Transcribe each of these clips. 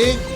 1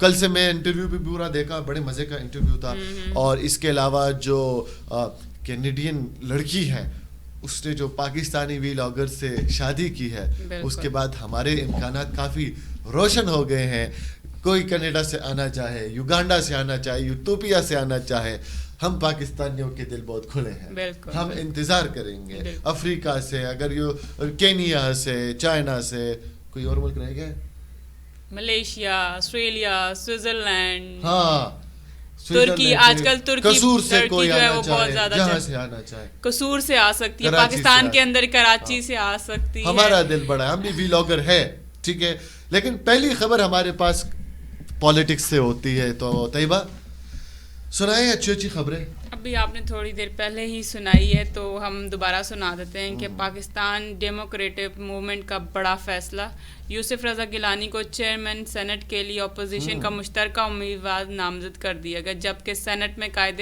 کل سے میں انٹرویو بھی پورا دیکھا, بڑے مزے کا انٹرویو تھا. اور اس کے علاوہ جو کینیڈین لڑکی ہے اس نے جو پاکستانی ویلاگر سے شادی کی ہے, اس کے بعد ہمارے امکانات کافی روشن ہو گئے ہیں. کوئی کینیڈا سے آنا چاہے, یوگانڈا سے آنا چاہے, یوٹوپیا سے آنا چاہے, ہم پاکستانیوں کے دل بہت کھلے ہیں. ہم انتظار کریں گے. افریقہ سے, اگر کینیا سے, چائنا سے, کوئی اور ملک رہ گیا, ملیشیا, آسٹریلیا, سوئٹزرلینڈ, ہاں ترکی, آج کل قصور سے کوئی جو ہے وہ آنا بہت چاہے, زیادہ جہاں سے آنا چاہے, قصور سے آ سکتی ہے, پاکستان کے اندر کراچی سے آ سکتی ہے. ہمارا دل بڑا ہے, ہم بھی ویلاگر ہے, ٹھیک ہے. لیکن پہلی خبر ہمارے پاس پالیٹکس سے ہوتی ہے, تو طیبہ سنائیں اچھی اچھی خبریں. ابھی آپ نے تھوڑی دیر پہلے ہی سنائی ہے تو ہم دوبارہ سنا دیتے ہیں کہ پاکستان ڈیموکریٹک موومنٹ کا بڑا فیصلہ, یوسف رضا گیلانی کو چیئرمین سینٹ کے لیے اپوزیشن کا مشترکہ امیدوار نامزد کر دیا گیا, جبکہ سینٹ میں قائد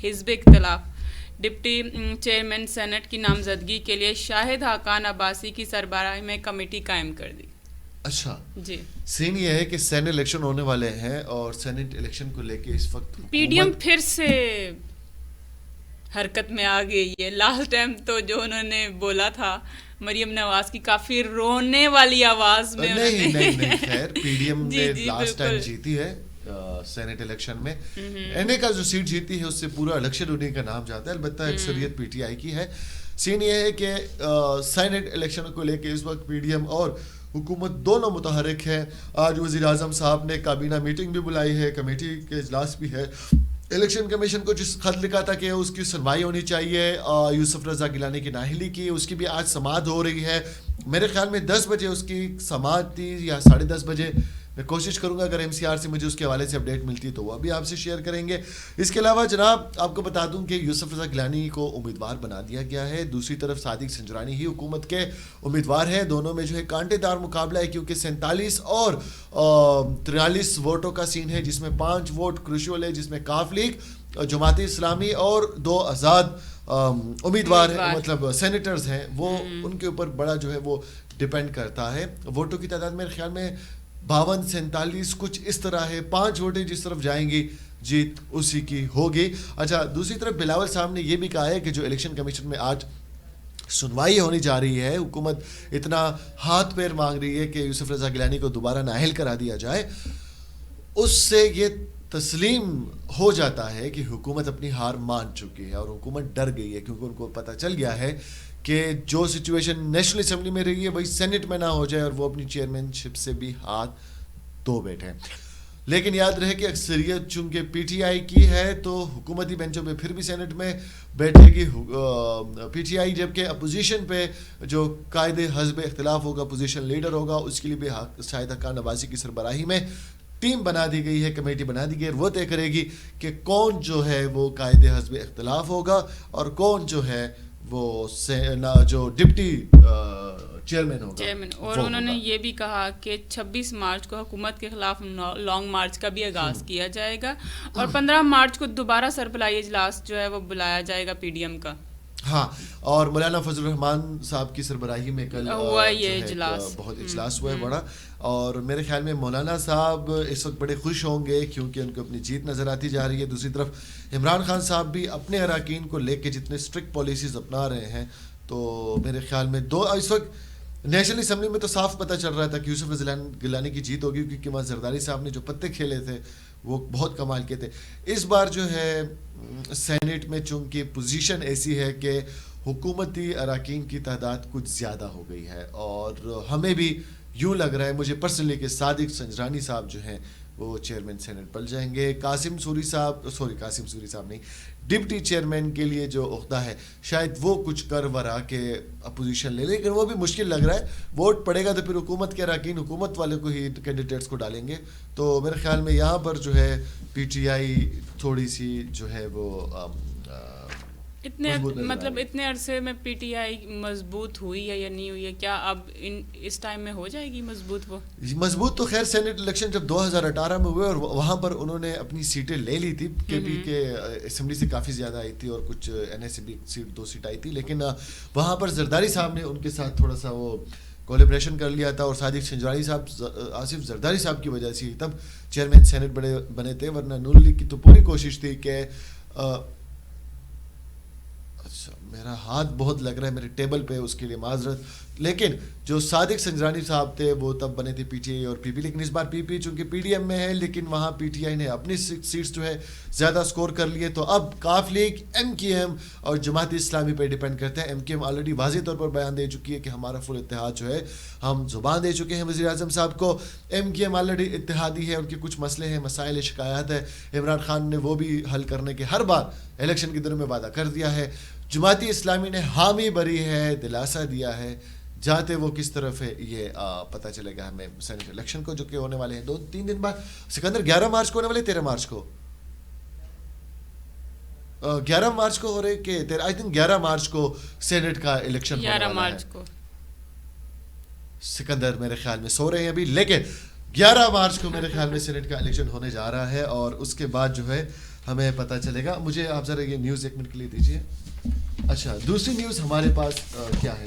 حزب اختلاف ڈپٹی چیئرمین سینٹ کی نامزدگی کے لیے شاہد حقان عباسی کی سربراہی میں کمیٹی قائم کر دی. اچھا جی, سین یہ ہے کہ سینٹ الیکشن ہونے والے ہیں اور سینٹ الیکشن کو لے کے اس وقت پی ڈی ایم پھر سے حرکت میں آ گئی ہے. لاسٹ ٹائم تو جو انہوں نے بولا تھا مریم نواز کی کافی رونے والی آواز میں, نہیں خیر پی ڈی ایم نے لاسٹ ٹائم جیتی ہے سینٹ الیکشن میں. این اے کا جو سیٹ جیتی ہے اس سے پورا الیکشن انہیں کا نام جاتا ہے, البتہ اکثریت پی ٹی آئی کی ہے. سین یہ ہے کہ سینٹ الیکشن کو لے کے اس وقت پی ڈی ایم اور حکومت دونوں متحرک ہیں. آج وزیر اعظم صاحب نے کابینہ میٹنگ بھی بلائی ہے, کمیٹی کے اجلاس بھی ہے. الیکشن کمیشن کو جس خط لکھا تھا کہ اس کی سنوائی ہونی چاہیے یوسف رضا گیلانی کی نااہلی کی, اس کی بھی آج سماعت ہو رہی ہے. میرے خیال میں 10 بجے اس کی سماعت تھی یا 10:30 بجے. میں کوشش کروں گا اگر ایم سی آر سے مجھے اس کے حوالے سے اپڈیٹ ملتی ہے تو وہ بھی آپ سے شیئر کریں گے. اس کے علاوہ جناب آپ کو بتا دوں کہ یوسف رضا گیلانی کو امیدوار بنا دیا گیا ہے. دوسری طرف صادق سنجرانی ہی حکومت کے امیدوار ہیں. دونوں میں جو ہے کانٹے دار مقابلہ ہے کیونکہ 47 اور 43 ووٹوں کا سین ہے, جس میں 5 ووٹ کروشل ہے, جس میں کاف لیگ, جماعت اسلامی اور 2 آزاد امیدوار ہیں, مطلب سینیٹرز ہیں. وہ ان کے اوپر بڑا جو ہے وہ ڈپینڈ کرتا ہے. ووٹوں کی تعداد میرے خیال میں 52-47 کچھ اس طرح ہے. 5 ووٹیں جس طرف جائیں گی جیت اسی کی ہوگی. اچھا, دوسری طرف بلاول صاحب نے یہ بھی کہا ہے کہ جو الیکشن کمیشن میں آج سنوائی ہونی جا رہی ہے, حکومت اتنا ہاتھ پیر مانگ رہی ہے کہ یوسف رضا گیلانی کو دوبارہ نااہل کرا دیا جائے, اس سے یہ تسلیم ہو جاتا ہے کہ حکومت اپنی ہار مان چکی ہے اور حکومت ڈر گئی ہے, کیونکہ ان کو پتہ چل گیا ہے کہ جو سچویشن نیشنل اسمبلی میں رہی ہے وہی سینٹ میں نہ ہو جائے اور وہ اپنی چیئرمین شپ سے بھی ہاتھ دھو بیٹھے. لیکن یاد رہے کہ اکثریت چونکہ پی ٹی آئی کی ہے تو حکومتی بینچوں پہ پھر بھی سینٹ میں بیٹھے گی پی ٹی آئی, جبکہ اپوزیشن پہ جو قائد حزب اختلاف ہوگا, اپوزیشن لیڈر ہوگا, اس کے لیے بھی شاہد حقان عباسی کی سربراہی میں ٹیم بنا دی گئی ہے, کمیٹی بنا دی گئی ہے. وہ طے کرے گی کہ کون جو ہے وہ قائد حزب اختلاف ہوگا اور کون جو ہے وہ جو ڈپٹی چیئرمین ہوگا. اور انہوں نے یہ بھی کہا کہ 26 مارچ کو حکومت کے خلاف لانگ مارچ کا بھی آغاز کیا جائے گا اور 15 مارچ کو دوبارہ سربراہی اجلاس جو ہے وہ بلایا جائے گا پی ڈی ایم کا. ہاں, اور مولانا فضل الرحمان صاحب کی سربراہی میں کل ہوا یہ اجلاس, بہت اجلاس ہوا ہے بڑا, اور میرے خیال میں مولانا صاحب اس وقت بڑے خوش ہوں گے کیونکہ ان کو اپنی جیت نظر آتی جا رہی ہے. دوسری طرف عمران خان صاحب بھی اپنے اراکین کو لے کے جتنے اسٹرکٹ پالیسیز اپنا رہے ہیں, تو میرے خیال میں اس وقت نیشنل اسمبلی میں تو صاف پتہ چل رہا تھا کہ یوسف رضا گیلانی کی جیت ہوگی, کیونکہ وہاں زرداری صاحب نے جو پتے کھیلے تھے وہ بہت کمال کے تھے. اس بار جو ہے سینٹ میں چونکہ پوزیشن ایسی ہے کہ حکومتی اراکین کی تعداد کچھ زیادہ ہو گئی ہے, اور ہمیں بھی یوں لگ رہا ہے, مجھے پرسنلی, کہ صادق سنجرانی صاحب جو ہیں وہ چیئرمین سینٹ بن جائیں گے. قاسم سوری صاحب نہیں, ڈپٹی چیئرمین کے لیے جو عہدہ ہے شاید وہ کچھ کر ورا کے اپوزیشن لے, لیکن وہ بھی مشکل لگ رہا ہے. ووٹ پڑے گا تو پھر حکومت کے اراکین حکومت والے کو ہی کینڈیڈیٹس کو ڈالیں گے. تو میرے خیال میں یہاں پر جو ہے پی ٹی آئی تھوڑی سی جو ہے وہ اتنے عرصے میں پی ٹی آئی مضبوط ہوئی ہے یا نہیں ہوئی ہے, کیا اب اس ٹائم میں ہو جائے گی مضبوط؟ وہ مضبوط تو خیر سینٹ الیکشن جب 2018 میں ہوئے اور وہاں پر انہوں نے اپنی سیٹیں لے لی تھی, کے پی کے اسمبلی سے کافی زیادہ آئی تھی اور کچھ این اے سے بھی 2 سیٹ آئی تھی, لیکن وہاں پر زرداری صاحب نے ان کے ساتھ تھوڑا سا وہ کولیبریشن کر لیا تھا اور صادق سنجرانی صاحب آصف زرداری صاحب کی وجہ سے تب چیئرمین سینٹ بنے تھے, ورنہ نون لیگ کی تو پوری کوشش تھی کہ اچھا میرا ہاتھ بہت لگ رہا ہے میرے ٹیبل پہ, اس کے لیے معذرت, لیکن جو صادق سنجرانی صاحب تھے وہ تب بنے تھے پی ٹی آئی اور پی پی, لیکن اس بار پی پی چونکہ پی ڈی ایم میں ہے لیکن وہاں پی ٹی آئی نے اپنی سیٹس جو ہے زیادہ سکور کر لیے, تو اب کاف لیگ ایم کیو ایم اور جماعت اسلامی پہ ڈیپینڈ کرتا ہے. ایم کیو ایم آلریڈی واضح طور پر بیان دے چکی ہے کہ ہمارا فل اتحاد جو ہے, ہم زبان دے چکے ہیں وزیر اعظم صاحب کو. ایم کیو ایم آلریڈی اتحادی ہے, ان کے کچھ مسئلے ہیں, مسائل شکایات ہے, عمران خان نے وہ بھی حل کرنے کے ہر بار الیکشن کے دنوں میں وعدہ کر دیا ہے. جماعتی اسلامی نے حامی بری ہے, دلاسا دیا ہے, جاتے وہ کس طرف ہے یہ پتہ چلے گا ہمیں سینٹ الیکشن کو جو کہ ہونے والے ہیں 2-3 دن بعد. سکندر 11 مارچ کو ہونے والے, 13 مارچ کو 11 مارچ کو ہو رہے کہ آئی تھنک 11 مارچ کو سینٹ کا الیکشن ہونے والا ہے. 11 مارچ کو سکندر میرے خیال میں سو رہے ہیں ابھی, لیکن 11 مارچ کو میرے خیال میں سینٹ کا الیکشن ہونے جا رہا ہے اور اس کے بعد جو ہے ہمیں پتہ چلے گا. مجھے آپ ذرا یہ نیوز 1 منٹ کے لیے دیجیے. اچھا دوسری نیوز ہمارے پاس کیا ہے؟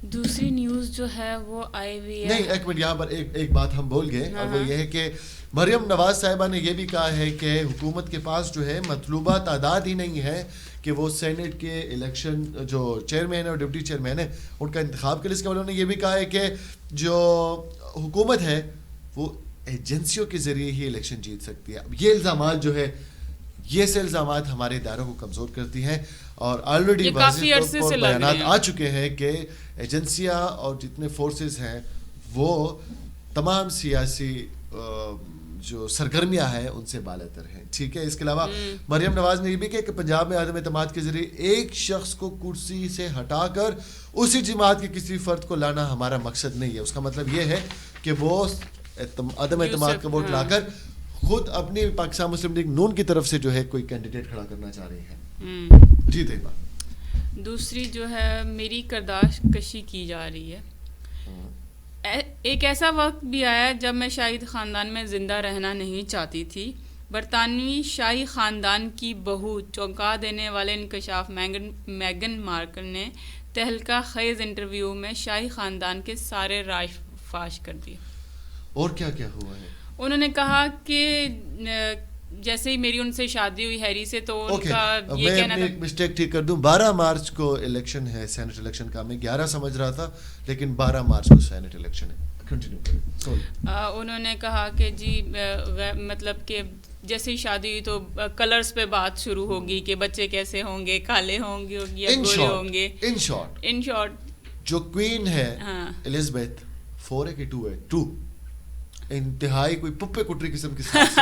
دوسری نیوز جو ہے وہ آئی ہوئی ہے. نہیں 1 منٹ, یہاں پر ایک بات ہم بول گئے, اور وہ یہ ہے کہ مریم نواز صاحبہ نے یہ بھی کہا ہے کہ حکومت کے پاس جو ہے مطلوبہ تعداد ہی نہیں ہے کہ وہ سینٹ کے الیکشن جو چیئرمین اور ڈپٹی چیئرمین ہے ان کا انتخاب کے لیے. اس کے بعد انہوں نے یہ بھی کہا ہے کہ جو حکومت ہے وہ ایجنسیوں کے ذریعے ہی الیکشن جیت سکتی ہے. یہ الزامات جو ہے, یہ سے الزامات ہمارے اداروں کو کمزور کرتی ہیں اور آلریڈی بیانات آ چکے ہیں کہ ایجنسیاں اور جتنے فورسز ہیں وہ تمام سیاسی جو سرگرمیاں ہیں ان سے بالاتر ہیں. ٹھیک ہے, اس کے علاوہ مریم نواز نے یہ بھی کہا کہ پنجاب میں عدم اعتماد کے ذریعے ایک شخص کو کرسی سے ہٹا کر اسی جماعت کے کسی فرد کو لانا ہمارا مقصد نہیں ہے. اس کا مطلب یہ ہے کہ وہ عدم اعتماد کا ووٹ لا کر خود اپنی پاکستان مسلم لیگ نون کی طرف سے جو ہے کوئی کینڈیڈیٹ کھڑا کرنا چاہ رہی ہے. جی طیبہ. دوسری جو ہے میری کرداش کشی کی جا رہی ہے. ایک ایسا وقت بھی آیا جب میں شاہی خاندان میں زندہ رہنا نہیں چاہتی تھی. برطانوی شاہی خاندان کی بہو چونکا دینے والے انکشاف میگن مارکل نے تہلکہ خیز انٹرویو میں شاہی خاندان کے سارے راز فاش کر دیے. اور کیا کیا ہوا ہے؟ انہوں نے کہا کہ جیسے ہی میری ان سے شادی ہوئی ہیری سے تو ان کا یہ کہنا تھا. میں ایک مسٹیک ٹھیک کر دوں, 12 مارچ کو الیکشن ہے سینٹ الیکشن کا, میں 11 سمجھ رہا تھا لیکن 12 مارچ کو سینٹ الیکشن ہے. کنٹینیو کریں. انہوں نے کہا کہ جی مطلب کہ جیسے ہی شادی ہوئی تو کلرز پہ بات شروع ہوگی کہ بچے کیسے ہوں گے, کالے ہوں گے یا گورے ہوں گے. ان شارٹ جو کوئین ہے الزبیتھ 4 ہے کہ 2 ہے, 2 انتہائی کوئی پپے کٹری قسم کی سانس.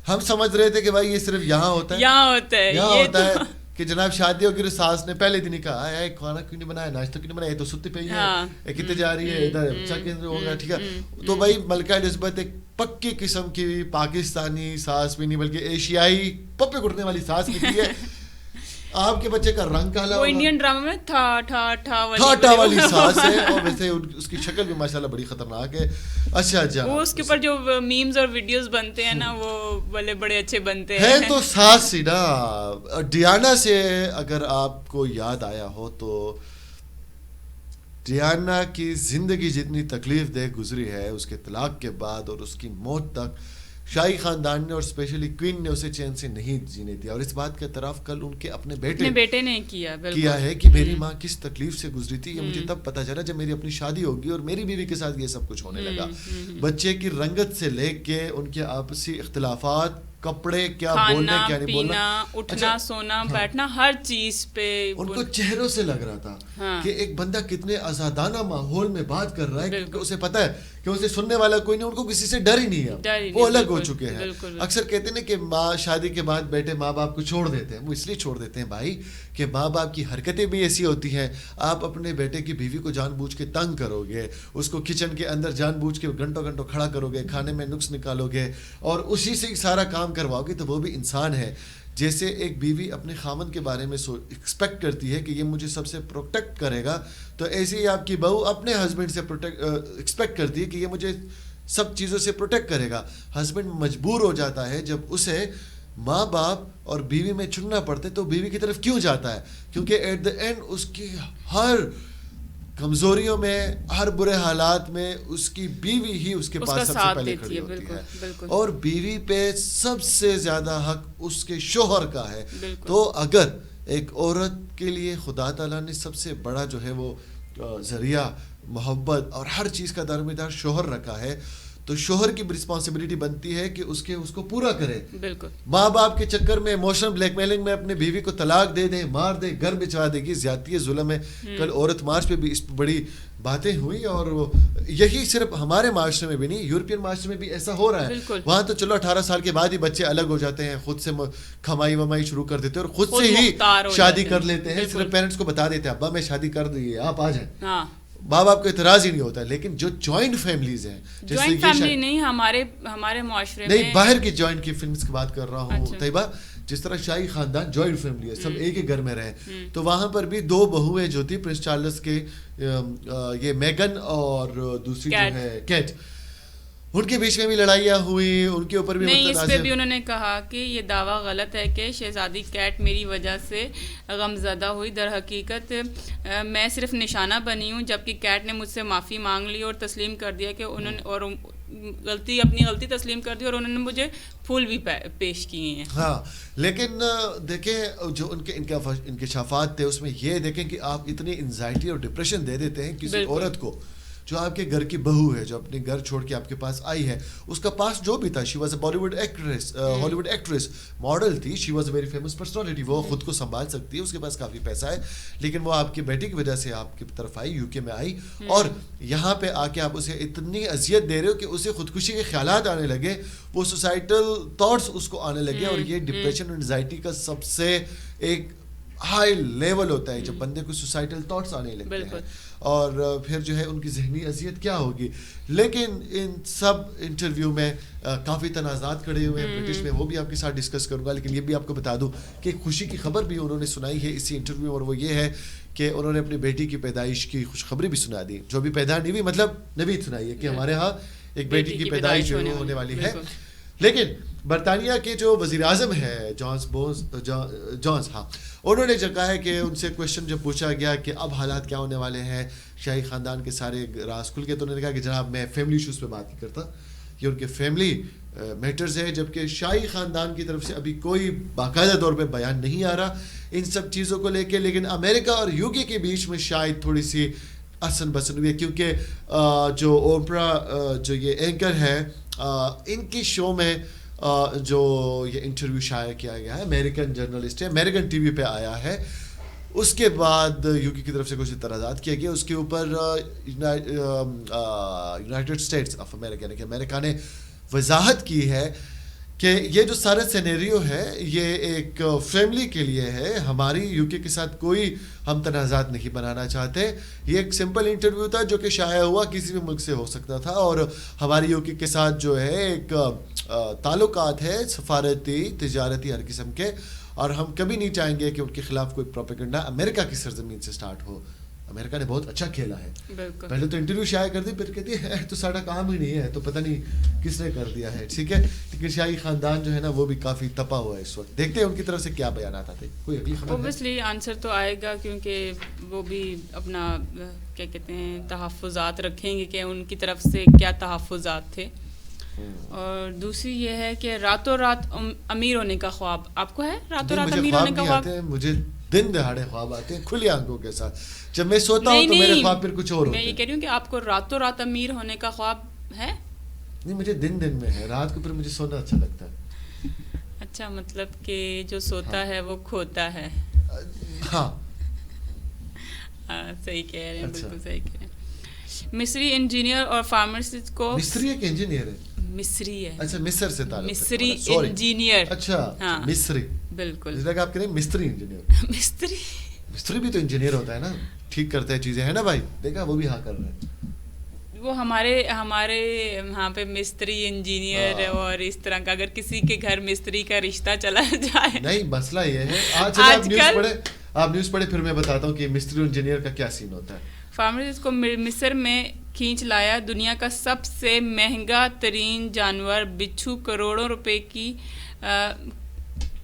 ہم سمجھ رہے تھے کہ بھائی یہ صرف یہاں ہوتا ہے کہ جناب شادی ہوگی ساس نے پہلے دن ہی کہا ہے کھانا کیوں نہیں بنایا, ناشتہ کیوں نہیں بنایا, یہ تو ستی پہ ہی ہے, کتنے جا رہی ہے ادھر اچھا کیسے ہوگا. ٹھیک ہے, تو بھائی ملکہ الزبیتھ ایک پکی قسم کی پاکستانی ساس بھی نہیں بلکہ ایشیائی پپے کٹنے والی ساس نکلی ہے. آپ کے بچے کا رنگ کالا, وہ انڈین ڈرامہ میں تھا والی ساس ہے, اور ویسے اس کی شکل بھی ماشاءاللہ بڑی خطرناک ہے. اچھا جا وہ اس کے اوپر جو میمز اور ویڈیوز بنتے ہیں نا وہ بڑے اچھے بنتے ہیں. ہے تو ساس سی نا. ڈیانا سے اگر آپ کو یاد آیا ہو تو ڈیانا کی زندگی جتنی تکلیف دہ گزری ہے اس کے طلاق کے بعد اور اس کی موت تک, شاہی خاندان نے اور اسپیشلی کوئین نے اسے چین سے نہیں جینے دیا. اور اس بات کا اعتراف کل ان کے اپنے بیٹے نے کیا ہے کہ میری ماں کس تکلیف سے گزری تھی. یہ مجھے تب پتہ چلا جب میری اپنی شادی ہوگی اور میری بیوی کے ساتھ یہ سب کچھ ہونے لگا. بچے کی رنگت سے لے کے ان کے آپسی اختلافات, کپڑے کیا بولنا کیا نہیں بولنا, اٹھنا سونا بیٹھنا, ہر چیز پہ ان کو چہروں سے لگ رہا تھا کہ ایک بندہ کتنے آزادانہ ماحول میں بات کر رہا ہے, کیونکہ اسے پتا ہے کہ اسے سننے والا کوئی نہیں, ان کو کسی سے ڈر ہی نہیں ہے, وہ الگ ہو چکے ہیں. اکثر کہتے ہیں کہ ماں شادی کے بعد بیٹے ماں باپ کو چھوڑ دیتے ہیں. وہ اس لیے چھوڑ دیتے ہیں بھائی کہ ماں باپ کی حرکتیں بھی ایسی ہوتی ہیں. آپ اپنے بیٹے کی بیوی کو جان بوجھ کے تنگ کرو گے, اس کو کچن کے اندر جان بوجھ کے گھنٹوں کھڑا کرو گے, کھانے میں نقص نکالو گے اور اسی سے سارا کام کرواؤ گے, تو وہ بھی انسان ہے. جیسے ایک بیوی اپنے خامن کے بارے میں ایکسپیکٹ کرتی ہے کہ یہ مجھے سب سے پروٹیکٹ کرے گا, تو ایسے ہی آپ کی بہو اپنے ہسبینڈ سے ایکسپیکٹ کرتی ہے کہ یہ مجھے سب چیزوں سے پروٹیکٹ کرے گا. ہسبینڈ مجبور ہو جاتا ہے جب اسے ماں باپ اور بیوی میں چننا پڑتا ہے تو بیوی کی طرف کیوں جاتا ہے؟ کیونکہ ایٹ دا اینڈ اس کی ہر کمزوریوں میں، ہر برے حالات میں اس کی بیوی ہی اس کے پاس سب سے پہلے کھڑی ہوتی ہے، اور بیوی پہ سب سے زیادہ حق اس کے شوہر کا ہے. تو اگر ایک عورت کے لیے خدا تعالیٰ نے سب سے بڑا جو ہے وہ ذریعہ محبت اور ہر چیز کا دارمدار شوہر رکھا ہے، تو شوہر کی رسپانسبلٹی بنتی ہے کہ اس کو پورا کرے. بالکل. ماں باپ کے چکر میں ایموشنل بلیک میلنگ میں اپنے بیوی کو طلاق دے دیں، مار دے، گھر بچوا دے گی، زیادتی ہے، ظلم ہے. کل عورت مارچ پہ بھی اس بڑی باتیں ہوئی، اور یہی صرف ہمارے معاشرے میں بھی نہیں، یورپین معاشرے میں بھی ایسا ہو رہا ہے. وہاں تو چلو 18 سال کے بعد ہی بچے الگ ہو جاتے ہیں، خود سے کھمائی ومائی شروع کر دیتے ہیں اور خود سے ہی شادی کر لیتے ہیں. صرف پیرنٹس کو بتا دیتے ہیں ابا میں شادی کر دی، آپ آ جائیں. ماں باپ کو اعتراض ہی نہیں ہوتا. لیکن جو جوائنٹ فیملیز ہیں، جوائنٹ فیملی نہیں، ہمارے معاشرے میں نہیں، باہر کی جوائنٹ کی فلمز کی بات کر رہا ہوں طیبہ، جس طرح شاہی خاندان جوائنٹ فیملی ہے، سب ایک ہی گھر میں رہے، تو وہاں پر بھی 2 بہویں جو تھی پرنس چارلس کے، یہ میگن اور دوسری جو ہے کیٹ، ان کے بیچ میں بھی لڑائیاں ہوئی، ان کے اوپر بھی نہیں. اس پہ بھی انہوں نے کہا کہ یہ دعویٰ غلط ہے کہ شہزادی کیٹ میری وجہ سے غمزدہ ہوئی. در حقیقت میں صرف نشانہ بنی ہوں، جبکہ کیٹ نے مجھ سے معافی مانگ لی اور تسلیم کر دیا کہ انہوں نے، اور اپنی غلطی تسلیم کر دی، اور انہوں نے مجھے پھول بھی پیش کیے ہیں. ہاں، لیکن دیکھیں جو ان کے انکشافات تھے اس میں یہ دیکھیں کہ آپ اتنی انزائٹی اور ڈپریشن دے دیتے ہیں کسی عورت کو جو آپ کے گھر کی بہو ہے، جو اپنے گھر چھوڑ کے آپ کے پاس آئی ہے. اس کا پاس جو بھی تھا، she was a Bollywood actress, Hollywood actress, model تھی، she was a very famous personality. وہ خود کو سنبھال سکتی ہے، اس کے پاس کافی پیسہ ہے، لیکن وہ آپ کی بیٹی کی وجہ سے آپ کی طرف آئی، یو کے میں آئی، اور یہاں پہ آ کے آپ اسے اتنی اذیت دے رہے ہو کہ اسے خودکشی کے خیالات آنے لگے، وہ سوسائٹل تھاٹس اس کو آنے لگے. اور یہ ڈپریشن اور انزائٹی کا سب سے ایک ہائی لیول ہوتا ہے جب بندے کو سوسائٹل تھاٹس آنے لگتے ہیں، اور پھر جو ہے ان کی ذہنی اذیت کیا ہوگی. لیکن ان سب انٹرویو میں کافی تنازعات کھڑے ہوئے ہیں برٹش میں، وہ بھی آپ کے ساتھ ڈسکس کروں گا. لیکن یہ بھی آپ کو بتا دوں کہ خوشی کی خبر بھی انہوں نے سنائی ہے اسی انٹرویو، اور وہ یہ ہے کہ انہوں نے اپنی بیٹی کی پیدائش کی خوشخبری بھی سنا دی، جو بھی پیدا نہیں ہوئی، مطلب نوید سنائی ہے کہ ہمارے ہاں ایک بیٹی کی پیدائش ہونے والی ہے. لیکن برطانیہ کے جو وزیر اعظم ہے جانس، ہاں، انہوں نے جو کہا ہے کہ ان سے کویشچن جب پوچھا گیا کہ اب حالات کیا ہونے والے ہیں، شاہی خاندان کے سارے راز کھل کے، تو انہوں نے کہا کہ جناب میں فیملی ایشوز پہ بات نہیں کرتا، یہ ان کے فیملی میٹرز ہے، جبکہ شاہی خاندان کی طرف سے ابھی کوئی باقاعدہ طور پہ بیان نہیں آ رہا ان سب چیزوں کو لے کے. لیکن امریکہ اور یو کے بیچ میں شاید تھوڑی سی اثن بسن ہوئی ہے، کیونکہ جو اوپرا جو یہ اینکر ہے، ان کی شو میں جو یہ انٹرویو شائع کیا گیا ہے، امریکن جرنلسٹ ہے، امریکن ٹی وی پہ آیا ہے، اس کے بعد یو کی طرف سے کچھ اعتراضات کیا گیا. اس کے اوپر یونائٹڈ اسٹیٹس آف امریکہ کہ امریکہ نے وضاحت کی ہے کہ یہ جو سارا سینیریو ہے یہ ایک فیملی کے لیے ہے، ہماری یو کے ساتھ کوئی ہم تنازعات نہیں بنانا چاہتے. یہ ایک سمپل انٹرویو تھا جو کہ شائع ہوا کسی بھی ملک سے ہو سکتا تھا، اور ہماری یو کے ساتھ جو ہے ایک تعلقات ہے سفارتی، تجارتی، ہر قسم کے، اور ہم کبھی نہیں چاہیں گے کہ ان کے خلاف کوئی پروپیگنڈا امریکہ کی سرزمین سے سٹارٹ ہو. امریکہ نے بہت اچھا کھیلا ہے. پہلے تو انٹرویو شائع کر دی، پھر کہتی ہے تو سارا کام ہی نہیں ہے، تو پتہ نہیں کس نے کر دیا ہے. ٹھیک ہے، لیکن شاہی خاندان جو ہے نا وہ بھی کافی تپا ہوا ہے اس وقت. دیکھتے ہیں ان کی طرف سے کیا بیانات آتے. کوئی اگلی خبر؟ اوبویسلی آنسر تو آئے گا، کیونکہ وہ بھی اپنا کیا کہتے ہیں تحفظات رکھیں گے کہ ان کی طرف سے کیا تحفظات تھے. اور دوسری یہ ہے کہ راتوں رات امیر ہونے کا خواب آپ کو ہے؟ راتوں رات امیر ہونے کا خواب؟ مجھے دن دہاڑے خواب آتے ہیں کھلی آنکھوں کے ساتھ. جب میں سوتا ہوں تو میرے خواب پھر کچھ اور ہوتے ہیں. میں یہ کہہ رہی ہوں کہ آپ کو راتوں رات امیر ہونے کا خواب ہے؟ نہیں، مجھے دن میں ہے، رات کو پھر مجھے سونا اچھا لگتا ہے. اچھا، مطلب کہ جو سوتا ہے وہ کھوتا ہے. ہاں صحیح کہہ رہے ہیں، بالکل صحیح کہہ رہے ہیں. مصری انجینئر اور فارماسسٹ کو مصری ایک انجینئر ہے، مصری ہے، اچھا مصر سے تعلق، مصری انجینئر. اچھا مصری، بالکل. اس لگا آپ کہہ رہے ہیں مستری انجینئر. مستری بھی تو انجینئر ہوتا ہے نا، ٹھیک کرتا ہے چیزیں، ہے نا بھائی؟ دیکھا وہ بھی ہاں کر رہے ہیں. وہ ہمارے یہاں پہ مستری انجینئر اور اس طرح کا، اگر کسی کے گھر مستری کا رشتہ چلا جائے. نہیں، مسئلہ یہ ہے آج آپ نیوز پڑھے پھر میں بتاتا ہوں کہ مستری انجینئر کا کیا سین ہوتا ہے. فارمرز کو مصر میں کھینچ لایا. دنیا کا سب سے مہنگا ترین جانور بچھو کروڑوں روپے کی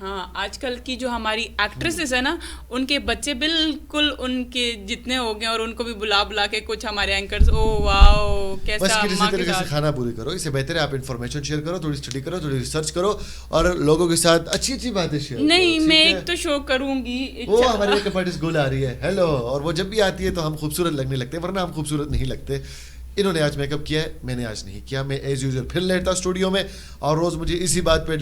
ہاں آج کل کی جو ہماری ایکٹریسز ہے نا ان کے بچے بالکل ان کے جتنے ہو گئے اور ان کو بھی بلا کے کچھ ہمارے اینکرز او واو کیسا بس کسی طریقے سے کھانا پوری کرو. اس سے بہتر ہے آپ انفارمیشن شیئر کرو, تھوڑی اسٹڈی کرو, تھوڑی ریسرچ کرو اور لوگوں کے ساتھ اچھی اچھی باتیں شیئر کرو. نہیں میں ایک تو شو کروں گی وہ ہماری میک اپ آرٹسٹ گل آ رہی ہے ہیلو, اور وہ جب بھی آتی ہے تو ہم خوبصورت لگنے لگتے ہیں, ورنہ ہم خوبصورت نہیں لگتے. انہوں نے آج میک اپ کیا ہے, میں نے آج نہیں کیا. میں ایز یوزل پھر لیٹ تھا اسٹوڈیو میں, اور روز مجھے اسی بات پہ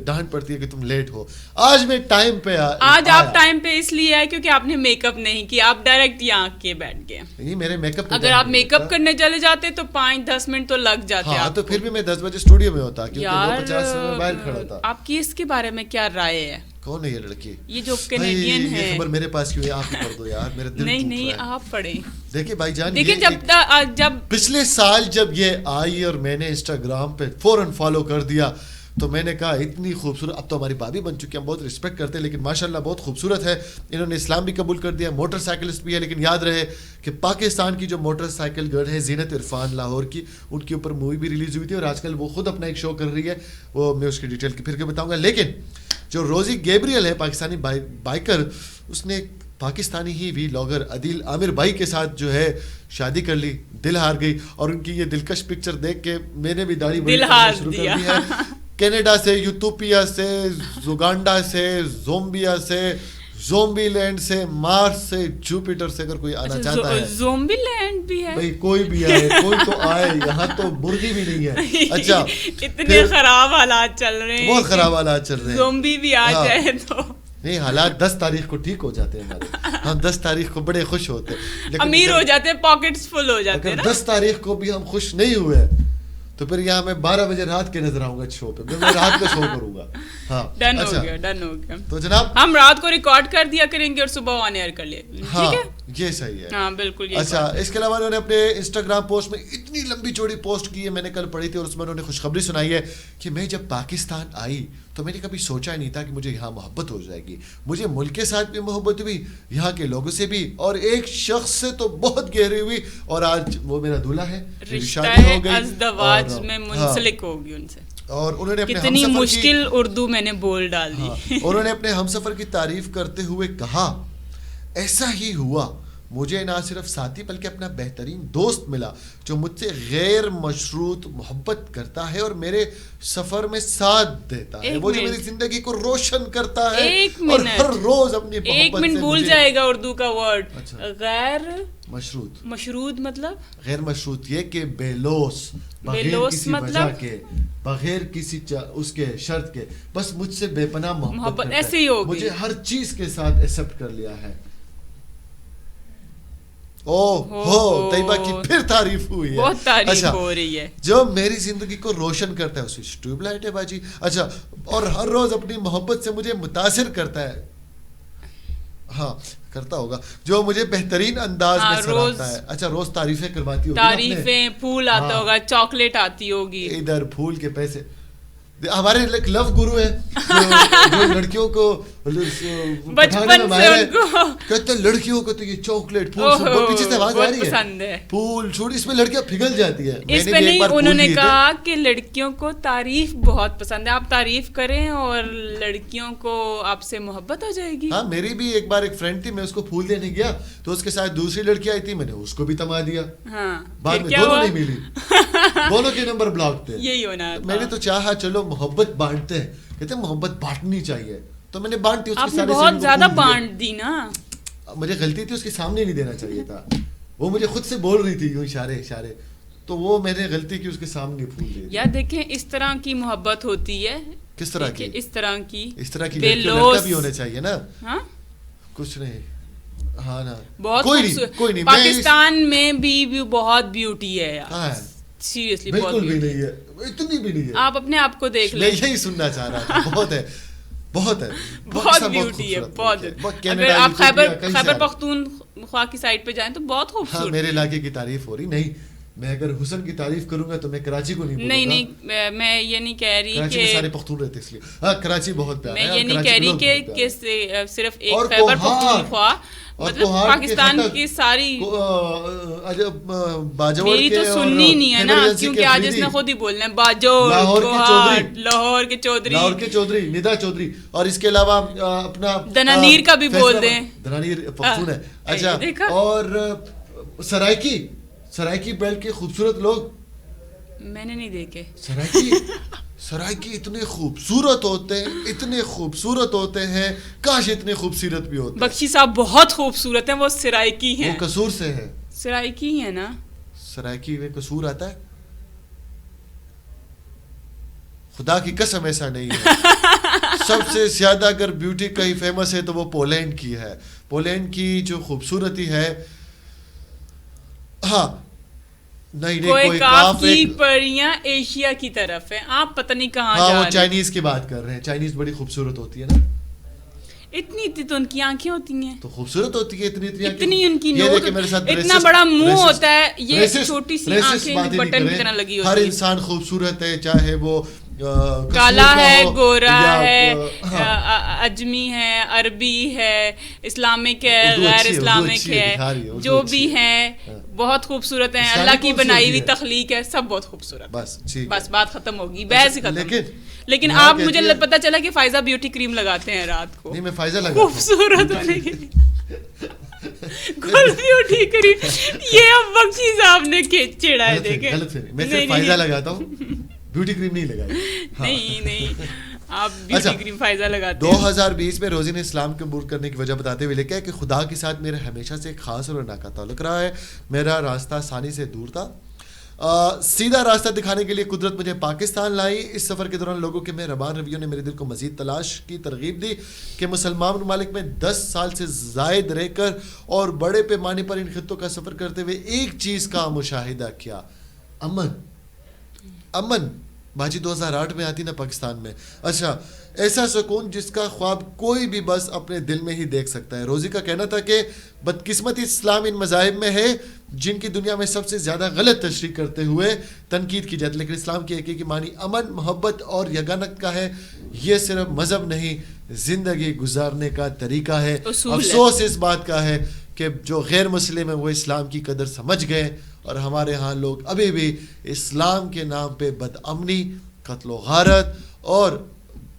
ڈانٹ پڑتی ہے کہ تم لیٹ ہو. آج میں ٹائم پہ آج آپ ٹائم پہ اس لیے آئے کیونکہ آپ نے میک اپ نہیں کیا, آپ ڈائریکٹ یہاں کے بیٹھ گئے. نہیں میرے میک اپ, اگر آپ میک اپ کرنے چلے جاتے تو 5-10 منٹ تو لگ جاتے. ہاں تو پھر بھی میں 10 بجے اسٹوڈیو میں ہوتا کیونکہ 9:50 میں باہر کھڑا تھا. آپ کی اس کے بارے میں کیا رائے ہے؟ کون ہے یہ لڑکی؟ یہ جو کینیڈین ہے. یہ خبر میرے پاس کیوں ہے, آپ ہی پڑھ دو یار, میرے دل نہیں آپ پڑھیں. دیکھیں بھائی جان, دیکھیں جب پچھلے سال جب یہ آئی اور میں نے انسٹاگرام پہ فوراً فالو کر دیا تو میں نے کہا اتنی خوبصورت, اب تو ہماری بھابھی بن چکی ہیں, ہم بہت رسپیکٹ کرتے ہیں, لیکن ماشاءاللہ بہت خوبصورت ہے. انہوں نے اسلام بھی قبول کر دیا, موٹر سائیکلسٹ بھی ہے. لیکن یاد رہے کہ پاکستان کی جو موٹر سائیکل گرل ہے زینت عرفان لاہور کی, ان کے اوپر مووی بھی ریلیز ہوئی تھی اور آج کل وہ خود اپنا ایک شو کر رہی ہے, وہ میں اس کی ڈیٹیل پھر کے بتاؤں گا. لیکن جو روزی گیبریل ہے پاکستانی بائیکر, اس نے پاکستانی ہی ولاگر عدیل عامر بھائی کے ساتھ جو ہے شادی کر لی, دل ہار گئی. اور ان کی یہ دلکش پکچر دیکھ کے میں نے بھی داڑھی بڑی شروع کر دی ہے. کینیڈا سے, یوتوپیا سے, زوگانڈا سے, زومبیا سے, زومبی لینڈ سے, مارس سے, جوپیٹر سے اگر کوئی آنا چاہتا ہے. زومبی لینڈ بھی ہے بھائی, کوئی بھی آئے, کوئی تو آئے, یہاں تو مرغی بھی نہیں ہے. اچھا اتنے خراب حالات چل رہے ہیں, بہت خراب حالات چل رہے ہیں. زومبی بھی آ جائے تو نہیں, حالات 10 تاریخ کو ٹھیک ہو جاتے ہیں ہمارے, ہم 10 تاریخ کو بڑے خوش ہوتے ہیں, امیر ہو جاتے ہیں, پاکٹس فل ہو جاتے ہیں. اگر 10 تاریخ کو بھی ہم خوش نہیں ہوئے تو پھر یہاں میں 12 بجے رات کے نظر آؤں گا شو پہ, میں رات کا شو کروں گا. ہاں ڈن ہو گیا. تو جناب ہم رات کو ریکارڈ کر دیا کریں گے اور صبح آن ایئر کر لیں, ٹھیک ہے, یہ صحیح ہے. ہاں بالکل. اچھا, اس کے علاوہ انہوں نے اپنے انسٹاگرام پوسٹ میں اتنی لمبی چوڑی پوسٹ کی ہے, میں نے کل پڑھی تھی, اور اس میں انہوں نے خوشخبری سنائی ہے کہ میں جب پاکستان آئی تو میں نے کبھی سوچا ہی نہیں تھا کہ مجھے یہاں محبت ہو جائے گی. مجھے ملک کے ساتھ بھی محبت ہوئی, یہاں کے لوگوں سے بھی, اور ایک شخص سے تو بہت گہری ہوئی, اور آج وہ میرا دولہا ہے, رشتہ ازدواج میں منسلک ہوگی ان سے. اور انہوں نے کتنی مشکل اردو میں نے بول ڈال دی. انہوں نے اپنے ہمسفر کی تعریف کرتے ہوئے کہا, ایسا ہی ہوا, مجھے نہ صرف ساتھی بلکہ اپنا بہترین دوست ملا جو مجھ سے غیر مشروط محبت کرتا ہے اور میرے سفر میں ساتھ دیتا ہے, وہ جو میری زندگی کو روشن کرتا ہے اور ہر روز اپنی محبت سے. ایک منٹ بھول جائے گا اردو کا ورڈ, غیر مشروط. مشروط مطلب غیر مشروط یہ کہ بے لوس, بغیر کسی وجہ کے, بغیر کسی اس کے شرط کے, بس مجھ سے بے پناہ محبت ایسے ہی ہوگی, مجھے ہر چیز کے ساتھ ایکسپٹ کر لیا ہے. ہو طیبہ کی پھر تعریف ہوئی ہے, بہت تعریف ہو رہی ہے. جو میری زندگی کو روشن کرتا ہے اسی ٹیوب لائٹ ہے باجی. اچھا, اور ہر روز اپنی محبت سے مجھے متاثر کرتا ہے, ہاں کرتا ہوگا, جو مجھے بہترین انداز میں سراہتا ہے. اچھا, روز تعریفیں کرواتی ہوگی, تعریفیں, پھول آتا ہوگا, چاکلیٹ آتی ہوگی, ادھر پھول کے پیسے. ہمارے لو گرو ہے جو لڑکیوں کو بچپن سے ان کو کہتے ہیں لڑکیوں کو تو یہ چاکلیٹ پھول, پیچھے سے آواز آ رہی ہے, پھول چھوڑ, اس میں لڑکیاں پگھل جاتی ہے. اس پہ نہیں, انہوں نے کہا کہ لڑکیوں کو تعریف بہت پسند ہے, آپ تعریف کریں اور لڑکیوں کو آپ سے محبت ہو جائے گی. ہاں, میری بھی ایک بار ایک فرینڈ تھی, میں اس کو پھول دینے گیا تو اس کے ساتھ دوسری لڑکی آئی تھی, میں نے اس کو بھی تما دیا. ہاں, بعد میں دونوں نہیں ملی, دونوں کے نمبر بلاک تھے. یہی ہونا, میں نے تو چاہا چلو محبت بانٹتے ہیں, کہتے ہیں محبت بانٹنی چاہیے, تو میں نے بانٹی. اس کے سارے بہت زیادہ بانٹ دی نا, مجھے غلطی تھی, اس کے سامنے نہیں دینا چاہیے تھا, وہ مجھے خود سے بول رہی تھی یوں اشارے, تو وہ میں نے غلطی کی, اس کے سامنے پھول دے. یا دیکھیں اس طرح کی محبت ہوتی ہے. کس طرح کی؟ اس طرح کی لڑکا بھی ہونے چاہیے نا. ہاں, کچھ نہیں, ہاں نا, بہت کوئی نہیں. پاکستان میں بھی بہت بیوٹی ہے یار, سیریسلی بالکل بھی نہیں ہے, اتنی بھی نہیں ہے. آپ اپنے آپ کو دیکھ لیں, میں یہی سننا چاہ رہا تھا. بہت ہے, بہت بیوٹی ہے, بہت. اگر آپ خیبر پختونخوا کی سائڈ پہ جائیں تو بہت خوبصورت. میرے علاقے کی تعریف ہو رہی نہیں, میں اگر حسن کی تعریف کروں گا تو میں کراچی کو نہیں بولوں گا. نہیں, میں یہ نہیں کہہ رہی کراچی میں سارے پختون رہتے اس لیے. ہاں, کراچی بہت پیارا ہے. میں یہ نہیں کہہ رہی کہ صرف ایک خیبر پختونخوا, مطلب پاکستان کی ساری باجوڑ میری تو سننی نہیں ہے نا, کیونکہ آج اس نے خود ہی بولنا ہے باجوڑ, لاہور کے چودھری ندا چودھری, اور اس کے علاوہ اپنا دنانیر کا بھی بول دیں, دنانیر پختون ہے. اچھا, اور سرائکی بیلٹ کے خوبصورت لوگ میں نے نہیں دیکھے. سرائکی اتنے خوبصورت ہوتے ہیں, کاش اتنے خوبصورت بھی ہوتے. بخشی صاحب بہت خوبصورت ہیں, وہ سرائکی ہیں. وہ قصور سے ہے, سرائکی ہے نا, سرائکی میں قصور آتا ہے. خدا کی قسم ایسا نہیں ہے. سب سے زیادہ اگر بیوٹی کہیں فیمس ہے تو وہ پولینڈ کی ہے. پولینڈ کی جو خوبصورتی ہے, ہاں نہیں کوئی کاف کی پریاں ایشیا کی طرف ہے, آپ پتہ نہیں کہاں جا رہے ہیں. وہ چائنیز کی بات کر رہے ہیں, چائنیز بڑی خوبصورت ہوتی ہے نا. اتنی تو ان کی آنکھیں ہوتی ہیں, تو خوبصورت ہوتی ہے اتنی ان کی نوک, اتنا بڑا منہ ہوتا ہے, یہ چھوٹی سی آنکھیں بٹن کی طرح لگی ہوتی ہیں. ہر انسان خوبصورت ہے, چاہے وہ کالا ہے, گورا ہے, اجمی ہے, عربی ہے, اسلامک ہے, غیر اسلامک ہے, جو بھی ہیں بہت خوبصورت ہیں. اللہ کی بنائی ہوئی تخلیق ہے, سب بہت خوبصورت. بس بات ختم ہوگی, بحث ہی ختم. لیکن آپ مجھے پتا چلا کہ فائزہ بیوٹی کریم لگاتے ہیں رات کو. نہیں, میں فائزہ لگاتا ہوں خوبصورت ہونے کے لیے. گل بیوٹی کریم, یہ اب بخشی صاحب نے چھیڑا ہے. دیکھیں میں صرف فائزہ لگاتا ہوں, بیوٹی کریم نہیں لگائی. نہیں, آپ بیوٹی کریم فائزہ لگاتے ہیں. 2020 میں روزی نے اسلام قبول کرنے کی وجہ بتاتے ہوئے لکھا ہے کہ خدا کے ساتھ میرا ہمیشہ سے ایک خاص اور اناقہ تعلق رہا ہے. میرا راستہ آسانی سے دور تھا, سیدھا راستہ دکھانے کے لیے قدرت مجھے پاکستان لائی. اس سفر کے دوران لوگوں کے مہربان رویوں نے میرے دل کو مزید تلاش کی ترغیب دی کہ مسلمان ممالک میں 10 سال سے زائد رہ کر اور بڑے پیمانے پر ان خطوں کا سفر کرتے ہوئے ایک چیز کا مشاہدہ کیا, امن. باجی 2008 میں آتی نا پاکستان میں. اچھا, ایسا سکون جس کا خواب کوئی بھی بس اپنے دل میں ہی دیکھ سکتا ہے. روزی کا کہنا تھا کہ بدقسمتی اسلام ان مذاہب میں ہے جن کی دنیا میں سب سے زیادہ غلط تشریح کرتے ہوئے تنقید کی جاتی, لیکن اسلام کی حقیقی معنی امن, محبت اور یگانت کا ہے. یہ صرف مذہب نہیں, زندگی گزارنے کا طریقہ ہے. افسوس اس بات کا ہے کہ جو غیر مسلم ہیں وہ اسلام کی قدر سمجھ گئے, اور ہمارے ہاں لوگ ابھی بھی اسلام کے نام پہ بد امنی, قتل و غارت, اور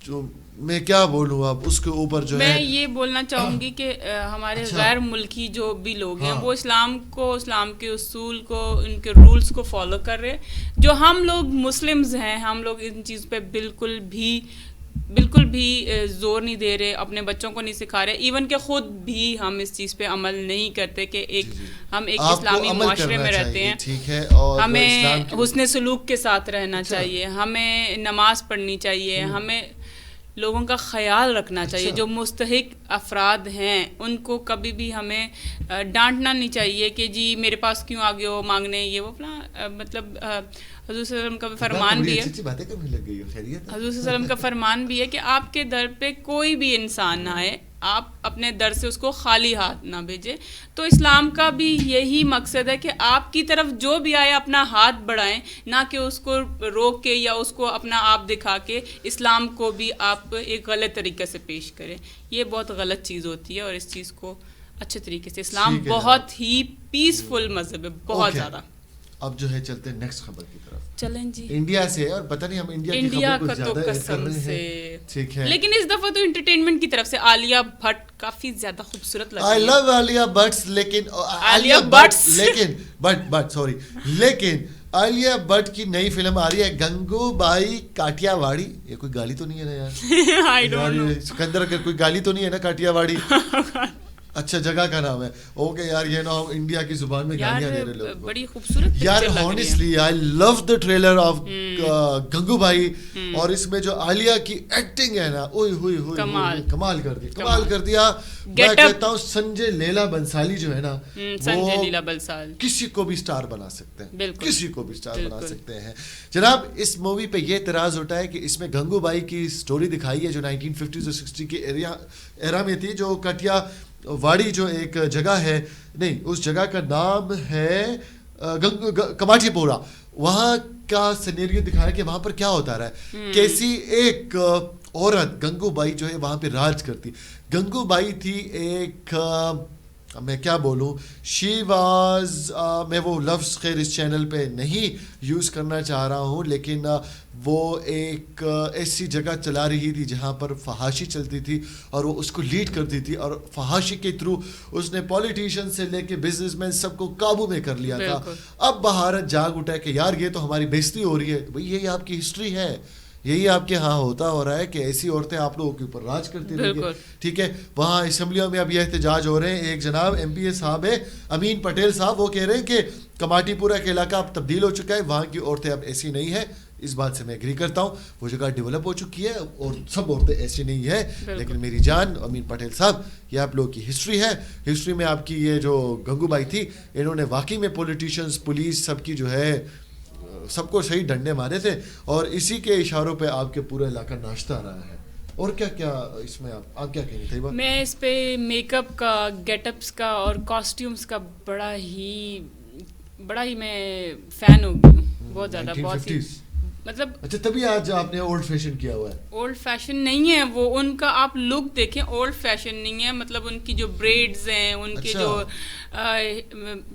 جو میں کیا بولوں اب اس کے اوپر جو ہے. میں یہ بولنا چاہوں گی کہ ہمارے غیر ملکی جو بھی لوگ ہیں وہ اسلام کو, اسلام کے اصول کو, ان کے رولز کو فالو کر رہے. جو ہم لوگ مسلمز ہیں, ہم لوگ ان چیز پہ بالکل بھی زور نہیں دے رہے, اپنے بچوں کو نہیں سکھا رہے. ایون کہ خود بھی ہم اس چیز پہ عمل نہیں کرتے کہ ہم ایک اسلامی معاشرے میں رہتے ہیں. ہمیں حسن سلوک کے ساتھ رہنا چاہیے, ہمیں نماز پڑھنی چاہیے, ہمیں لوگوں کا خیال رکھنا چاہیے. جو مستحق افراد ہیں ان کو کبھی بھی ہمیں ڈانٹنا نہیں چاہیے کہ جی میرے پاس کیوں آگے ہو مانگنے, یہ وہ اپنا مطلب حضور صلی اللہ علیہ وسلم کا فرمان بھی ہے, حضور صلی اللہ علیہ وسلم کا فرمان بھی ہے کہ آپ کے در پہ کوئی بھی انسان نہ آئے, آپ اپنے در سے اس کو خالی ہاتھ نہ بھیجیں. تو اسلام کا بھی یہی مقصد ہے کہ آپ کی طرف جو بھی آئے اپنا ہاتھ بڑھائیں, نہ کہ اس کو روک کے یا اس کو اپنا آپ دکھا کے اسلام کو بھی آپ ایک غلط طریقے سے پیش کریں. یہ بہت غلط چیز ہوتی ہے, اور اس چیز کو اچھے طریقے سے, اسلام بہت ہی پیسفل مذہب ہے, بہت زیادہ. اب جو ہے چلتے ہیں نیکسٹ خبر کی طرف. چلیں جی, انڈیا سے, اور پتہ نہیں ہم انڈیا کا تو قسم سے, ٹھیک ہے, لیکن اس دفعہ تو انٹرٹینمنٹ کی طرف سے عالیہ بھٹ کافی زیادہ خوبصورت لگ رہی ہے. I love عالیہ بھٹ, لیکن عالیہ بھٹ کی نئی فلم آ رہی ہے گنگو بائی کاٹیا واڑی. یہ کوئی گالی تو نہیں ہے نا یار, سکندر اگر کوئی گالی تو نہیں ہے نا کاٹیا واڑی. اچھا جگہ کا نام ہے, اوکے یار, یہ نا ہم انڈیا کی زبان میں گالیاں دے رہے لوگ, بڑی خوبصورت یار. ہانیسٹلی آئی لو دا ٹریلر آف گنگو بھائی, اور اس میں جو عالیہ کی ایکٹنگ ہے نا, اوئے ہوئے ہوئے کمال کر دیا. میں کہتا ہوں سنجے لیلا بنسالی جو ہے نا, سنجے لیلا بنسال کسی کو بھی سٹار بنا سکتے ہیں, کسی کو بھی سٹار بنا سکتے ہیں. جناب, اس مووی پہ یہ اعتراض ہوتا ہے کہ اس میں گنگو بھائی کی سٹوری دکھائی ہے جو 1950s اور 60 کے ایرا میں تھی, جو کٹیا واڑی جو ایک جگہ ہے, نہیں اس جگہ کا نام ہے کماٹھی پورا. وہاں کا سینیریو دکھایا کہ وہاں پر کیا ہوتا رہا ہے, کیسی ایک عورت گنگو بائی جو ہے وہاں پہ راج کرتی. گنگو بائی تھی ایک میں کیا بولوں, شی واز, میں وہ لفظ خیر اس چینل پہ نہیں یوز کرنا چاہ رہا ہوں, لیکن وہ ایک ایسی جگہ چلا رہی تھی جہاں پر فحاشی چلتی تھی اور وہ اس کو لیڈ کرتی تھی, اور فحاشی کے تھرو اس نے پولیٹیشین سے لے کے بزنس مین سب کو قابو میں کر لیا تھا. اب بھارت جاگ اٹھا کہ یار یہ تو ہماری بےزتی ہو رہی ہے. بھئی یہی آپ کی ہسٹری ہے, یہی آپ کے ہاں ہوتا ہو رہا ہے کہ ایسی عورتیں آپ لوگوں کے اوپر راج کرتی رہی ہے. ٹھیک ہے, وہاں اسمبلیوں میں اب یہ احتجاج ہو رہے ہیں. ایک جناب ایم پی اے صاحب ہے امین پٹیل صاحب, وہ کہہ رہے ہیں کہ کماٹی پورہ کے علاقہ اب تبدیل ہو چکا ہے, وہاں کی عورتیں اب ایسی نہیں ہیں. اس بات سے میں ایگری کرتا ہوں, وہ جگہ ڈیولپ ہو چکی ہے اور سب عورتیں ایسی نہیں ہے. لیکن میری جان امین پٹیل صاحب, یہ آپ لوگوں کی ہسٹری ہے. ہسٹری میں آپ کی یہ جو گنگو بائی تھی, انہوں نے واقعی میں پولیٹیشینس, پولیس, سب کی جو ہے سب کو صحیح ڈنڈے مارے تھے, اور اسی کے اشاروں پہ آپ کے پورا علاقہ ناشتا رہا ہے. اور کیا کیا اس میں آپ کیا کہیں گے؟ میں اس پہ میک اپ کا, گیٹ اپس کا اور کاسٹیومس کا بڑا ہی میں فین ہو گئی ہوں, بہت زیادہ, بہت ہی مطلب. اچھا, تبھی آج آپ نے اولڈ فیشن کیا ہوا ہے. اولڈ فیشن نہیں ہے وہ, ان کا آپ لک دیکھیں, اولڈ فیشن نہیں ہے. مطلب ان کی جو بریڈز ہیں, ان کے جو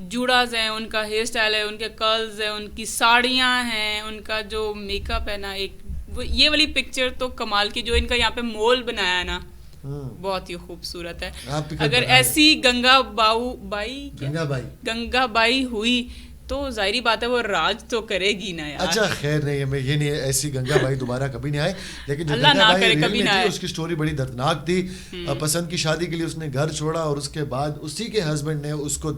جوڑاز ہیں, ان کا ہیئر اسٹائل ہے, ان کے کرلز ہیں, ان کی ساڑیاں ہیں, ان کا جو میک اپ ہے نا, ایک یہ والی پکچر تو کمال کی جو ان کا یہاں پہ مول بنایا ہے نا, بہت ہی خوبصورت ہے. اگر ایسی گنگا بائی ہوئی تو ظاہری بات ہے وہ راج تو کرے گی نا یار. اچھا خیر نہیں, میں یہ نہیں, ایسی گنگا بائی دوبارہ کبھی نہیں آئے, لیکن جو اللہ نہ کرے کبھی نہ آئے. اس کی سٹوری بڑی دردناک تھی. پسند کی شادی کے لیے اس نے گھر چھوڑا, اور اس کے بعد اسی کے ہسبینڈ نے اس کو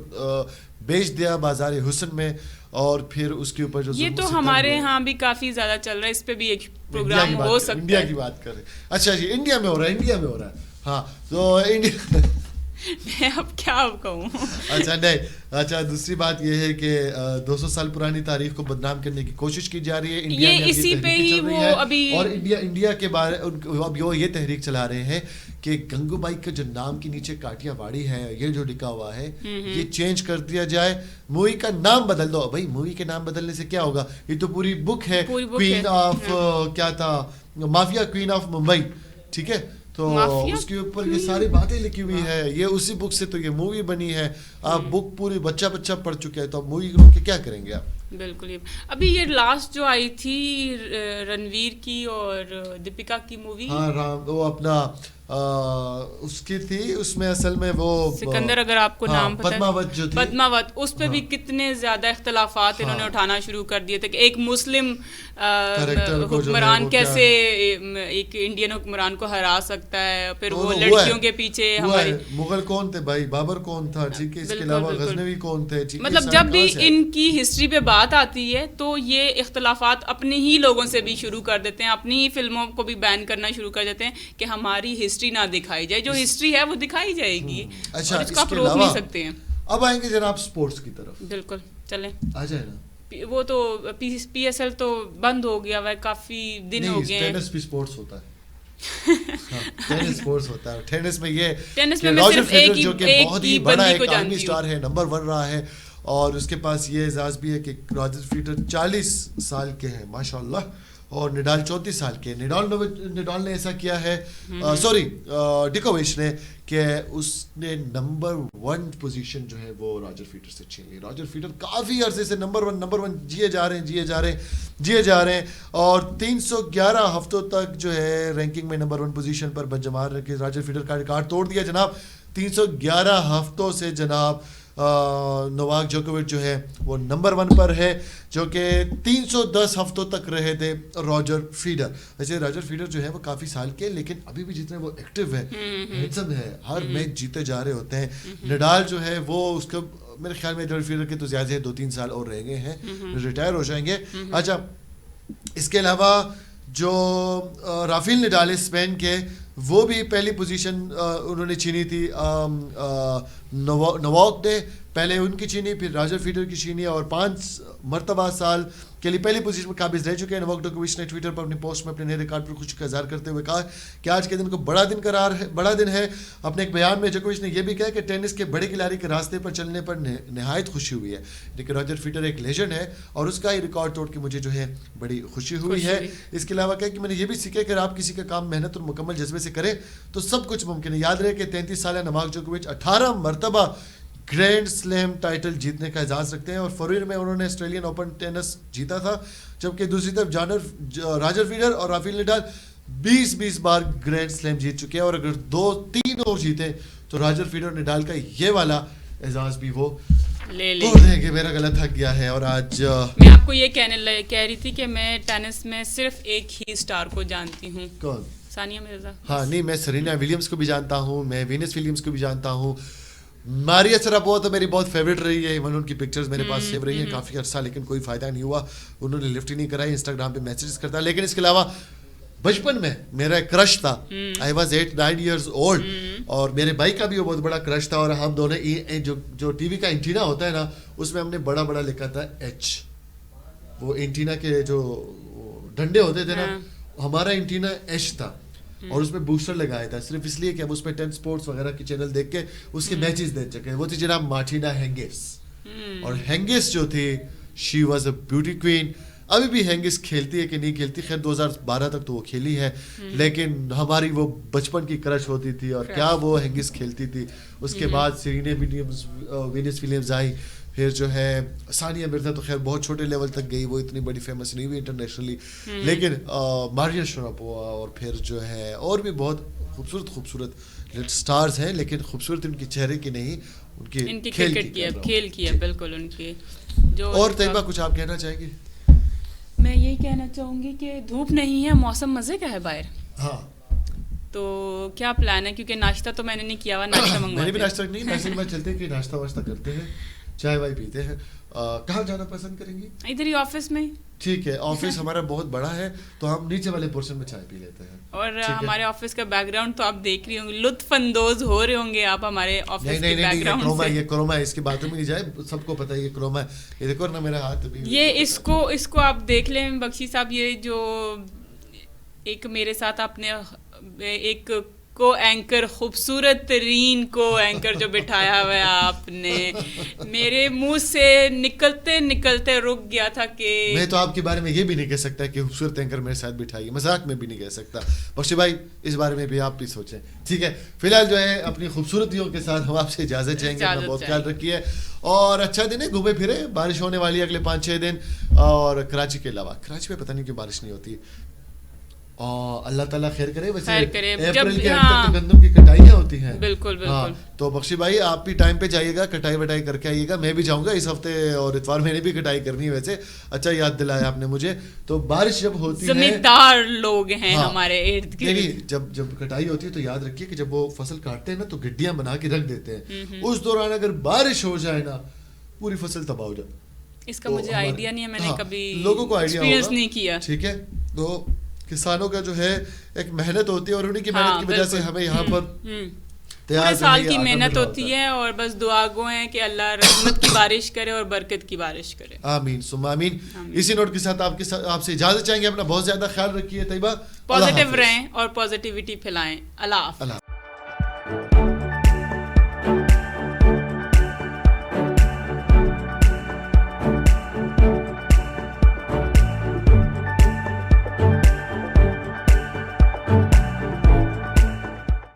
بیچ دیا بازار حسن میں, اور پھر اس کے اوپر جو یہ تو ہمارے ہاں بھی کافی زیادہ چل رہا ہے. اس پہ بھی ایک پروگرام ہو سکتا ہے. انڈیا کی بات کر رہے ہیں. اچھا جی, انڈیا میں ہو رہا ہے. ہاں تو انڈیا میں اب کیا کہوں. اچھا نہیں, اچھا دوسری بات یہ ہے کہ 200 سال پرانی تاریخ کو بدنام کرنے کی کوشش کی جا رہی ہے. انڈیا میں اسی پہ ہی وہ ابھی, اور انڈیا کے بارے اب یہ تحریک چلا رہے ہیں کہ گنگو بائی کا جو نام کے نیچے کاٹیا واڑی ہے, یہ جو لکھا ہوا ہے, یہ چینج کر دیا جائے, مووی کا نام بدل دو. بھائی مووی کے نام بدلنے سے کیا ہوگا, یہ تو پوری بک ہے, کوئین آف کیا تھا, مافیا کوئین آف ممبئی. ٹھیک ہے, تو اس کے اوپر یہ ساری باتیں لکھی ہوئی ہے, یہ اسی بک سے تو یہ مووی بنی ہے. آپ بک پوری بچہ پڑھ چکے ہیں, تو اب مووی روک کے کیا کریں گے آپ؟ بالکل. ابھی یہ لاسٹ جو آئی تھی رنویر کی اور دیپیکا کی مووی, ہاں وہ اپنا اس کی تھی, اس میں اصل میں وہ سکندر, اگر آپ کو نام پتہ ہے, پدماوت جو تھی, پدماوت, اس پہ بھی کتنے زیادہ اختلافات انہوں نے اٹھانا شروع کر دیے تھے کہ ایک مسلم حکمران کیسے ایک انڈین حکمران کو ہرا سکتا ہے, پھر وہ لڑکیوں کے پیچھے ہماری مغل کون تھے بھائی, بابر کون تھا, ٹھیک ہے, اس کے علاوہ غزنوی کون تھے. مطلب جب بھی ان کی ہسٹری پہ بات آتی ہے تو یہ اختلافات اپنے ہی لوگوں سے بھی شروع کر دیتے ہیں, اپنی ہی فلموں کو بھی بین کرنا شروع کر دیتے ہیں کہ ہماری ہسٹری نہ دکھائی جائے. جو ہسٹری ہے وہ دکھائی جائے گی, اور اس کو آپ روک نہیں سکتے ہیں. اب آئیں گے جناب سپورٹس کی طرف. بالکل چلیں, آ جائے نا. وہ تو پی ایس ایل تو بند ہو گیا ہے, کافی دن ہو گئے. ٹینس بھی سپورٹس ہوتا ہے, ٹینس سپورٹس ہوتا ہے. ٹینس میں یہ ٹینس میں صرف ایک جو کہ بہت ہی بڑا ایک عالمی اسٹار ہے, نمبر 1 رہا ہے, اور اس کے پاس یہ اعزاز بھی ہے کہ راجر فیڈرر 40 سال کے ہیں ماشاء اللہ, اور نڈال 34 سال کے. نڈال نے ایسا کیا ہے, ڈیکووچ نے, کہ اس نے نمبر 1 پوزیشن جو ہے وہ راجر فیڈرر سے چھین لی. راجر فیڈرر کافی عرصے سے نمبر 1 جیے جا رہے ہیں, اور 311 ہفتوں تک جو ہے رینکنگ میں نمبر 1 پوزیشن پر بنجمار رکھ کے راجر فیڈرر کا ریکارڈ توڑ دیا جناب. 311 ہفتوں سے جناب نوواک جوکووچ جو ہے وہ نمبر 1 پر ہے, جو کہ 310 ہفتوں تک رہے تھے راجر فیڈرر. ویسے راجر فیڈرر جو ہے وہ کافی سال کے, لیکن ابھی بھی جتنے وہ ایکٹیو ہے, ہینڈسم ہے, ہر میچ جیتے جا رہے ہوتے ہیں. نڈال جو ہے وہ اس کا میرے خیال میں راجر فیڈرر کے تو زیادہ ہے, 2-3 سال اور رہ گئے ہیں, ریٹائر ہو جائیں گے. اچھا, اس کے علاوہ جو رافیل نڈال اسپین کے, وہ بھی پہلی پوزیشن انہوں نے چھینی تھی. نوواک نے پہلے ان کی چینی, پھر راجر فیڈر کی چینی, اور 5 مرتبہ سال کے لیے پہلی پوزیشن میں قابض رہ چکے ہیں. نوواک جوکووچ نے ٹویٹر پر اپنی پوسٹ میں اپنے نئے ریکارڈ پر خوشی کا اظہار کرتے ہوئے کہا کہ آج کے دن کو بڑا دن ہے. اپنے ایک بیان میں جوکووچ نے یہ بھی کہا کہ ٹینس کے بڑے کھلاڑی کے راستے پر چلنے پر نہایت خوشی ہوئی ہے, لیکن راجر فیڈر ایک لیجنڈ ہے اور اس کا یہ ریکارڈ توڑ کے مجھے جو ہے بڑی خوشی ہوئی ہے. اس کے علاوہ کہا کہ میں نے یہ بھی سیکھا کہ اگر آپ کسی کا کام محنت اور مکمل جذبے سے کریں تو سب کچھ ممکن ہے. یاد رہے کہ 33 سالہ نوواک جوکووچ 18 مرتبہ گرینڈ سلیم ٹائٹل جیتنے کا اعزاز رکھتے ہیں, اور فروری میں انہوں نے آسٹریلین اوپن ٹینس جیتا تھا, جبکہ دوسری طرف راجر فیڈر اور رافیل نڈال 20 بار گرینڈ سلیم جیت چکے ہیں, اور اگر 2-3 اور جیتے تو راجر فیڈر اور نڈال کا یہ والا اعزاز بھی وہ لے دیں گے. میرا گلا تھک گیا ہے. اور آج میں آپ کو یہ کہہ رہی تھی کہ میں ٹینس میں صرف ایک ہی اسٹار کو جانتی ہوں. کون؟ ثانیہ مرزا. ہاں نہیں, میں سرینا ولیمز کو بھی جانتا ہوں, میں وینس ولیمز کو بھی جانتا ہوں. ماریا شراپووا تو میری بہت فیوریٹ رہی ہے, ایون ان کی پکچرز میرے پاس سیو رہی ہیں کافی عرصہ, لیکن کوئی فائدہ نہیں ہوا, انہوں نے لفٹ ہی نہیں کرائی. انسٹاگرام پہ میسیجز کرتا. لیکن اس کے علاوہ بچپن میں میرا ایک کرش تھا, آئی واز 8-9 ایئرز اولڈ, اور میرے بھائی کا بھی وہ بہت بڑا کرش تھا, اور ہم دونوں جو ٹی وی کا اینٹینا ہوتا ہے نا, اس میں ہم نے بڑا لکھا تھا ایچ. وہ اینٹینا کے جو ڈنڈے ہوتے تھے نا, ہمارا اینٹینا ایچ تھا, اور اس میں بوسٹر لگایا تھا صرف اس لیے کہ ہم اس پہ 10 اسپورٹس وغیرہ کے چینل دیکھ کے اس کے میچز دیکھ چکے. وہ تھی جناب مارٹینا ہینگس, اور ہینگس جو تھی she was a beauty queen. ابھی بھی ہینگس کھیلتی ہے کہ نہیں کھیلتی, خیر 2012 تک تو وہ کھیلی ہے, لیکن ہماری وہ بچپن کی کرش ہوتی تھی, اور کیا وہ ہینگس کھیلتی تھی. اس کے بعد سرینا ولیمز, وینس ولیمز آئی, پھر جو ہے ثانیہ مرزا تو خیر بہت چھوٹے لیول تک گئی, وہ اتنی بڑی فیمس نہیں ہوئی انٹرنیشنلی, لیکن ماریا شراپووا, اور پھر جو ہے اور بھی بہت خوبصورت اسٹارز ہیں, لیکن خوبصورت ان کی چہرے کی نہیں, ان کی کھیل کی ہے. بالکل ان کی جو. اور طیبہ کچھ آپ کہنا چاہیں گے؟ میں یہی کہنا چاہوں گی کہ دھوپ نہیں ہے, موسم مزے کا ہے باہر. ہاں, تو کیا پلان ہے, کیونکہ ناشتہ تو میں نے نہیں کیا ہوا, ناشتہ منگواتے ہیں. میں نے بھی ناشتہ نہیں, ویسے میں چلتے ہیں کہ ناشتہ واشتہ کرتے ہیں, چائے وائے پیتے ہیں. کہاں جانا پسند کریں گی؟ ادھر ہی آفس میں. ٹھیک ہے, آفس ہمارا بہت بڑا ہے تو ہم نیچے والے پورشن میں چائے پی لیتے ہیں. اور ہمارے آفس کا بیک گراؤنڈ تو آپ دیکھ رہی ہوں گے, لطف اندوز ہو رہے ہوں گے آپ ہمارے آفس کے بیک گراؤنڈ سے. یہ کروما ہے, اس کی باتوں میں نہیں جائے, سب کو پتہ ہے یہ کروما ہے. یہ دیکھو نا میرا ہاتھ بھی, یہ اس کو آپ دیکھ لیں بخشی صاحب, یہ جو ایک میرے ساتھ آپ نے ایک کو اینکر, خوبصورت ترین کو اینکر جو بٹھایا ہوا ہے آپ نے, میرے منہ سے نکلتے رک گیا تھا کہ میں تو آپ کے بارے میں یہ بھی نہیں کہہ سکتا کہ خوبصورت اینکر میرے ساتھ بٹھائی, مذاق میں بھی نہیں کہہ سکتا. بخشی بھائی اس بارے میں بھی آپ بھی سوچیں. ٹھیک ہے, فی الحال جو ہے اپنی خوبصورتیوں کے ساتھ ہم آپ سے اجازت چاہیں گے. اپنا بہت خیال رکھیے, اور اچھا دن ہے, گھومے پھرے. بارش ہونے والی ہے اگلے 5-6 دن, اور کراچی کے علاوہ, کراچی میں پتہ نہیں کیوں بارش نہیں ہوتی, اللہ تعالیٰ خیر کرے. ویسے اپریل کے انت تک گندم کی کٹائیاں ہوتی ہیں. بالکل. تو بخشی بھائی آپ بھی ٹائم پہ جائیے گا, کٹائی وٹائی کر کے آئیے گا. میں بھی جاؤں گا اس ہفتے, اور اتوار میں نے بھی کٹائی کرنی ہے. ویسے اچھا یاد دلایا آپ نے مجھے. تو بارش جب ہوتی ہے, زمیندار لوگ ہیں ہمارے ارد گرد, جب کٹائی ہوتی ہے تو یاد رکھیے کہ جب وہ فصل کاٹتے ہیں نا تو گڈیاں بنا کے رکھ دیتے ہیں. اس دوران اگر بارش ہو جائے نا, پوری فصل تباہ ہو جائے. اس کا مجھے آئیڈیا نہیں ہے, میں نے کبھی لوگوں کو ایکسپیرینس نہیں کیا. ٹھیک ہے, تو کسانوں کا جو ہے ایک محنت ہوتی ہے, اور انہیں کی محنت کی وجہ سے ہمیں یہاں پر پورے سال کی محنت ہوتی ہے, اور بس دعا گو ہیں کہ اللہ رحمت کی بارش کرے اور برکت کی بارش کرے. آمین ثم آمین. اسی نوٹ کے ساتھ آپ سے اجازت چاہیں گے. اپنا بہت زیادہ خیال رکھیے طیبہ, پازیٹیو رہیں اور پازیٹیوٹی پھیلائیں. اللہ حافظ.